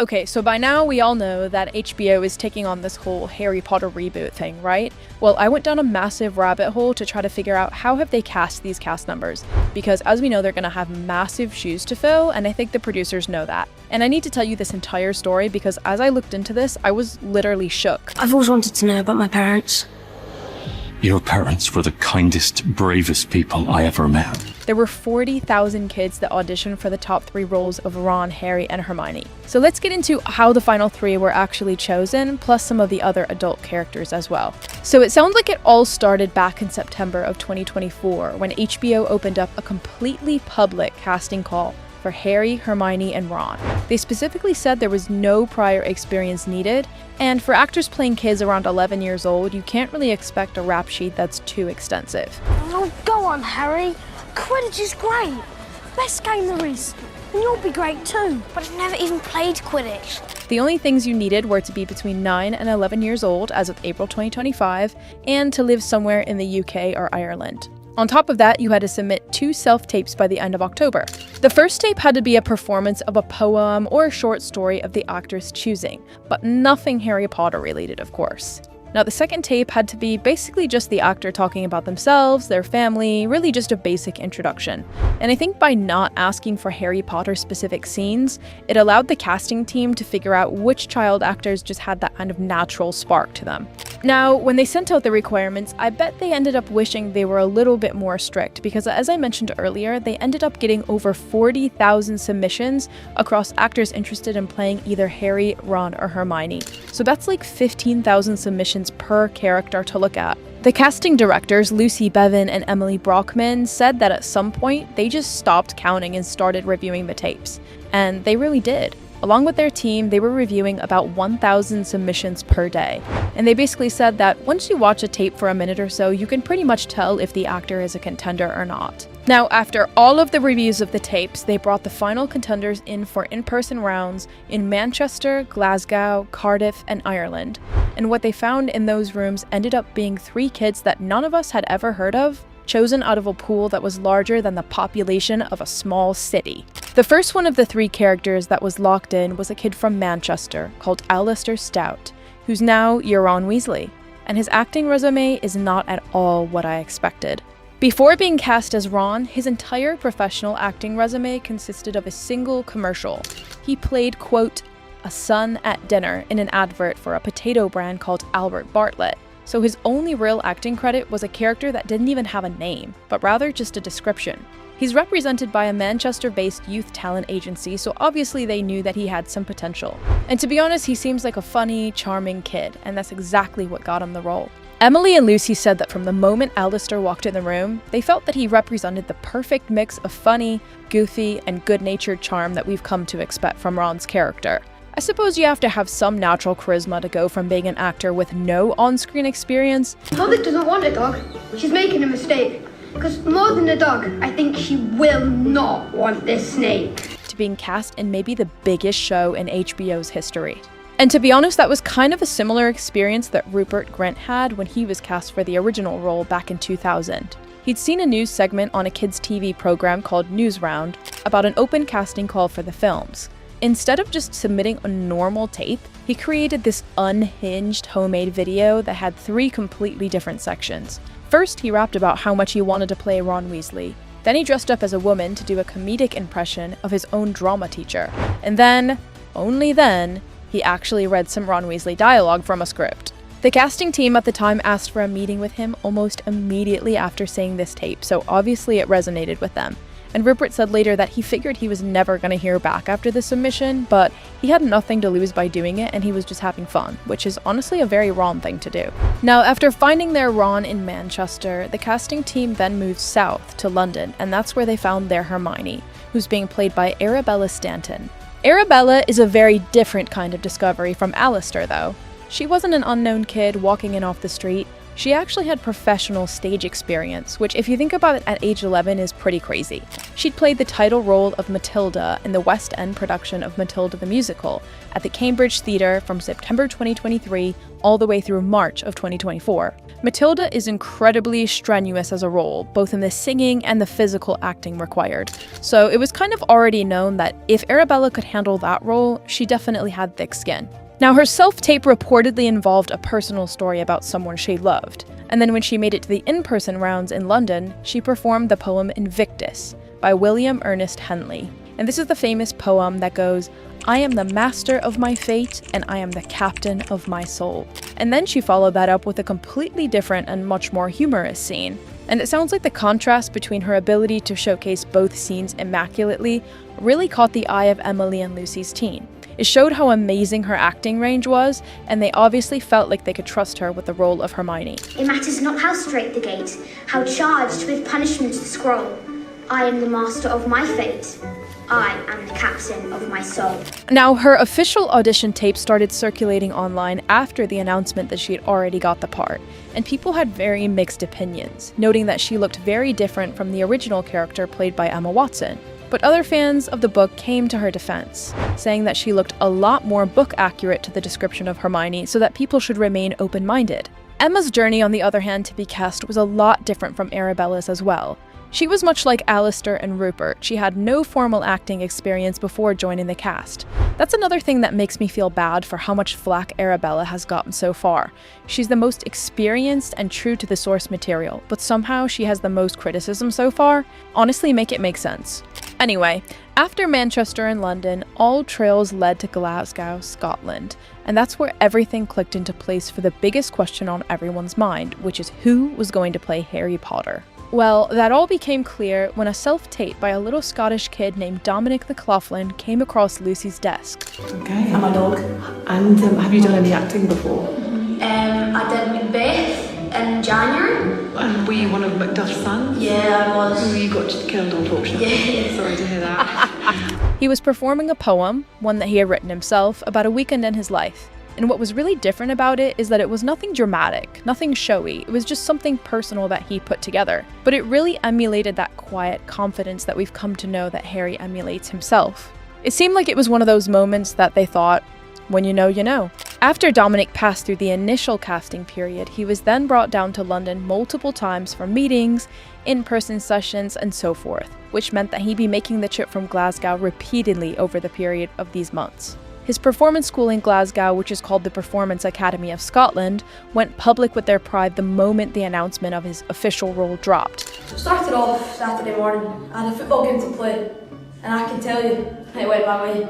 Okay, so by now we all know that HBO is taking on this whole Harry Potter reboot thing, right? Well, I went down a massive rabbit hole to try to figure out how have they cast these cast numbers, because as we know, they're gonna have massive shoes to fill, and I think the producers know that. And I need to tell you this entire story because as I looked into this, I was literally shook. I've always wanted to know about my parents. Your parents were the kindest, bravest people I ever met. There were 40,000 kids that auditioned for the top 3 roles of Ron, Harry, and Hermione. So let's get into how the final 3 were actually chosen, plus some of the other adult characters as well. So it sounds like it all started back in September of 2024 when HBO opened up a completely public casting call for Harry, Hermione, and Ron. They specifically said there was no prior experience needed, and for actors playing kids around 11 years old, you can't really expect a rap sheet that's too extensive. Oh, go on, Harry. Quidditch is great. Best game there is. And you'll be great too. But I've never even played Quidditch. The only things you needed were to be between 9 and 11 years old as of April 2025, and to live somewhere in the UK or Ireland. On top of that, you had to submit 2 self-tapes by the end of October. The first tape had to be a performance of a poem or a short story of the actor's choosing, but nothing Harry Potter related, of course. Now, the second tape had to be basically just the actor talking about themselves, their family, really just a basic introduction. And I think by not asking for Harry Potter specific scenes, it allowed the casting team to figure out which child actors just had that kind of natural spark to them. Now, when they sent out the requirements, I bet they ended up wishing they were a little bit more strict because, as I mentioned earlier, they ended up getting over 40,000 submissions across actors interested in playing either Harry, Ron, or Hermione. So that's like 15,000 submissions per character to look at. The casting directors, Lucy Bevan and Emily Brockman, said that at some point they just stopped counting and started reviewing the tapes. And they really did. Along with their team, they were reviewing about 1,000 submissions per day. And they basically said that once you watch a tape for a minute or so, you can pretty much tell if the actor is a contender or not. Now, after all of the reviews of the tapes, they brought the final contenders in for in-person rounds in Manchester, Glasgow, Cardiff, and Ireland. And what they found in those rooms ended up being 3 kids that none of us had ever heard of, chosen out of a pool that was larger than the population of a small city. The first one of the 3 characters that was locked in was a kid from Manchester called Alistair Stout, who's now Ron Weasley, and his acting resume is not at all what I expected. Before being cast as Ron, his entire professional acting resume consisted of a single commercial. He played, quote, a son at dinner in an advert for a potato brand called Albert Bartlett. So his only real acting credit was a character that didn't even have a name, but rather just a description. He's represented by a Manchester-based youth talent agency, so obviously they knew that he had some potential. And to be honest, he seems like a funny, charming kid, and that's exactly what got him the role. Emily and Lucy said that from the moment Alistair walked in the room, they felt that he represented the perfect mix of funny, goofy, and good-natured charm that we've come to expect from Ron's character. I suppose you have to have some natural charisma to go from being an actor with no on-screen experience. Mother doesn't want a dog. She's making a mistake. Because more than a dog, I think she will not want this snake. To being cast in maybe the biggest show in HBO's history. And to be honest, that was kind of a similar experience that Rupert Grint had when he was cast for the original role back in 2000. He'd seen a news segment on a kids' TV program called News Round about an open casting call for the films. Instead of just submitting a normal tape, he created this unhinged homemade video that had 3 completely different sections. First, he rapped about how much he wanted to play Ron Weasley. Then he dressed up as a woman to do a comedic impression of his own drama teacher. And then, only then, he actually read some Ron Weasley dialogue from a script. The casting team at the time asked for a meeting with him almost immediately after seeing this tape, so obviously it resonated with them. And Rupert said later that he figured he was never going to hear back after the submission, but he had nothing to lose by doing it and he was just having fun, which is honestly a very Ron thing to do. Now, after finding their Ron in Manchester, the casting team then moved south to London, and that's where they found their Hermione, who's being played by Arabella Stanton. Arabella is a very different kind of discovery from Alistair, though. She wasn't an unknown kid walking in off the street. She actually had professional stage experience, which if you think about it at age 11 is pretty crazy. She'd played the title role of Matilda in the West End production of Matilda the Musical at the Cambridge Theatre from September 2023 all the way through March of 2024. Matilda is incredibly strenuous as a role, both in the singing and the physical acting required. So it was kind of already known that if Arabella could handle that role, she definitely had thick skin. Now, her self-tape reportedly involved a personal story about someone she loved, and then when she made it to the in-person rounds in London, she performed the poem Invictus by William Ernest Henley. And this is the famous poem that goes, "I am the master of my fate, and I am the captain of my soul." And then she followed that up with a completely different and much more humorous scene. And it sounds like the contrast between her ability to showcase both scenes immaculately really caught the eye of Emily and Lucy's team. It showed how amazing her acting range was, and they obviously felt like they could trust her with the role of Hermione. It matters not how straight the gate, how charged with punishment the scroll. I am the master of my fate. I am the captain of my soul. Now, her official audition tape started circulating online after the announcement that she had already got the part, and people had very mixed opinions, noting that she looked very different from the original character played by Emma Watson. But other fans of the book came to her defense, saying that she looked a lot more book accurate to the description of Hermione so that people should remain open-minded. Emma's journey, on the other hand, to be cast was a lot different from Arabella's as well. She was much like Alistair and Rupert. She had no formal acting experience before joining the cast. That's another thing that makes me feel bad for how much flack Arabella has gotten so far. She's the most experienced and true to the source material, but somehow she has the most criticism so far. Honestly, make it make sense. Anyway, after Manchester and London, all trails led to Glasgow, Scotland, and that's where everything clicked into place for the biggest question on everyone's mind, which is who was going to play Harry Potter. Well, that all became clear when a self-tape by a little Scottish kid named Dominic McLaughlin came across Lucy's desk. Okay, I'm a dog. And have you done any acting before? I did Macbeth in January. And were you one of Macduff's sons? Yeah, I was. Who you got killed, unfortunately. Yeah. Sorry to hear that. He was performing a poem, one that he had written himself, about a weekend in his life. And what was really different about it is that it was nothing dramatic, nothing showy, it was just something personal that he put together. But it really emulated that quiet confidence that we've come to know that Harry emulates himself. It seemed like it was one of those moments that they thought, when you know, you know. After Dominic passed through the initial casting period, he was then brought down to London multiple times for meetings, in-person sessions, and so forth, which meant that he'd be making the trip from Glasgow repeatedly over the period of these months. His performance school in Glasgow, which is called the Performance Academy of Scotland, went public with their pride the moment the announcement of his official role dropped. So it started off Saturday morning. I had a football game to play, and I can tell you, it went my way.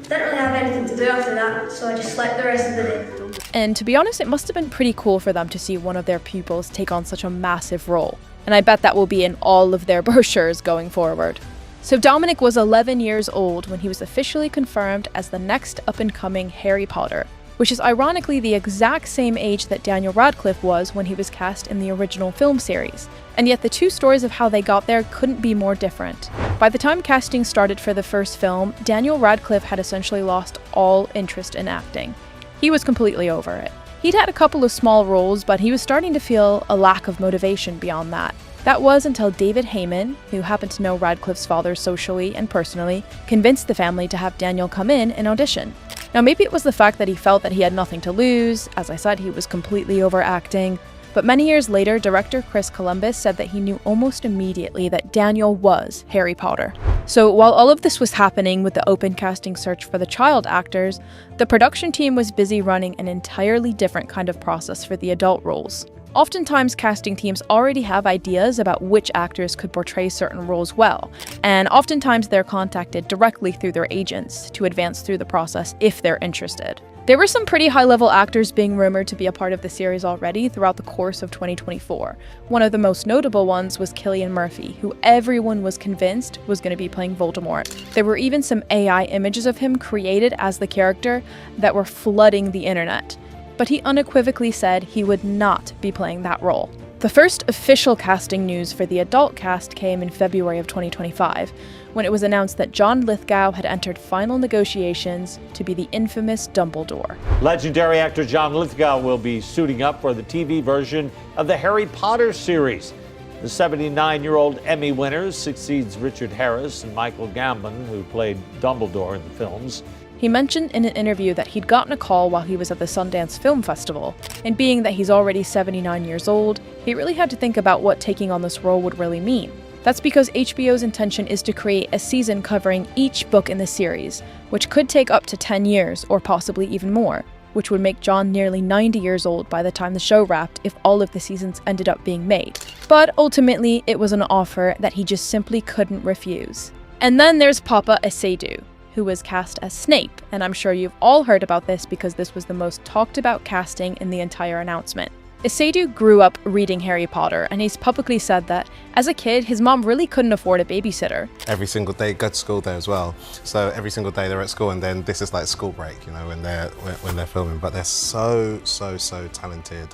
Didn't really have anything to do after that, so I just slept the rest of the day. And to be honest, it must have been pretty cool for them to see one of their pupils take on such a massive role. And I bet that will be in all of their brochures going forward. So Dominic was 11 years old when he was officially confirmed as the next up-and-coming Harry Potter, which is ironically the exact same age that Daniel Radcliffe was when he was cast in the original film series. And yet the two stories of how they got there couldn't be more different. By the time casting started for the first film, Daniel Radcliffe had essentially lost all interest in acting. He was completely over it. He'd had a couple of small roles, but he was starting to feel a lack of motivation beyond that. That was until David Heyman, who happened to know Radcliffe's father socially and personally, convinced the family to have Daniel come in and audition. Now maybe it was the fact that he felt that he had nothing to lose, as I said, he was completely overacting, but many years later, director Chris Columbus said that he knew almost immediately that Daniel was Harry Potter. So while all of this was happening with the open casting search for the child actors, the production team was busy running an entirely different kind of process for the adult roles. Oftentimes, casting teams already have ideas about which actors could portray certain roles well, and oftentimes they're contacted directly through their agents to advance through the process if they're interested. There were some pretty high-level actors being rumored to be a part of the series already throughout the course of 2024. One of the most notable ones was Cillian Murphy, who everyone was convinced was going to be playing Voldemort. There were even some AI images of him created as the character that were flooding the internet. But he unequivocally said he would not be playing that role. The first official casting news for the adult cast came in February of 2025, when it was announced that John Lithgow had entered final negotiations to be the infamous Dumbledore. Legendary actor John Lithgow will be suiting up for the TV version of the Harry Potter series. The 79-year-old Emmy winner succeeds Richard Harris and Michael Gambon, who played Dumbledore in the films. He mentioned in an interview that he'd gotten a call while he was at the Sundance Film Festival, and being that he's already 79 years old, he really had to think about what taking on this role would really mean. That's because HBO's intention is to create a season covering each book in the series, which could take up to 10 years, or possibly even more, which would make John nearly 90 years old by the time the show wrapped if all of the seasons ended up being made. But ultimately, it was an offer that he just simply couldn't refuse. And then there's Papa Esedu, who was cast as Snape, and I'm sure you've all heard about this because this was the most talked about casting in the entire announcement. Esedu grew up reading Harry Potter, and he's publicly said that, as a kid, his mom really couldn't afford a babysitter. Every single day, go to school there as well. So every single day they're at school, and then this is like school break, you know, when they're filming. But they're so talented,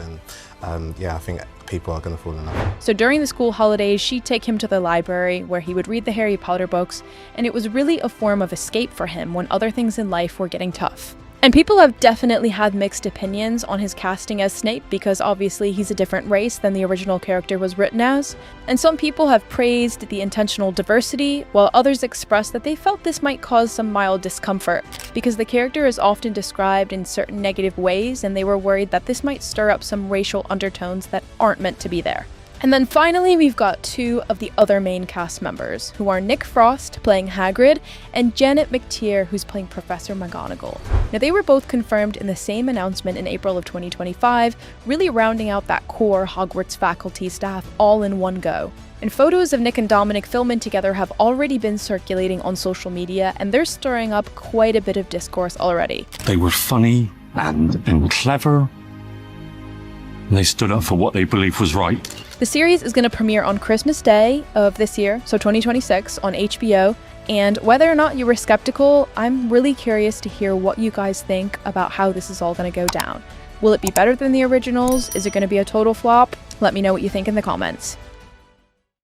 and yeah, I think people are going to fall in love. So during the school holidays, she'd take him to the library where he would read the Harry Potter books, and it was really a form of escape for him when other things in life were getting tough. And people have definitely had mixed opinions on his casting as Snape because obviously he's a different race than the original character was written as. And some people have praised the intentional diversity, while others expressed that they felt this might cause some mild discomfort because the character is often described in certain negative ways, and they were worried that this might stir up some racial undertones that aren't meant to be there. And then finally, we've got two of the other main cast members, who are Nick Frost, playing Hagrid, and Janet McTeer, who's playing Professor McGonagall. Now, they were both confirmed in the same announcement in April of 2025, really rounding out that core Hogwarts faculty staff all in one go. And photos of Nick and Dominic filming together have already been circulating on social media, and they're stirring up quite a bit of discourse already. They were funny and clever. They stood up for what they believed was right. The series is going to premiere on Christmas Day of this year, so 2026, on HBO. And whether or not you were skeptical, I'm really curious to hear what you guys think about how this is all going to go down. Will it be better than the originals? Is it going to be a total flop? Let me know what you think in the comments.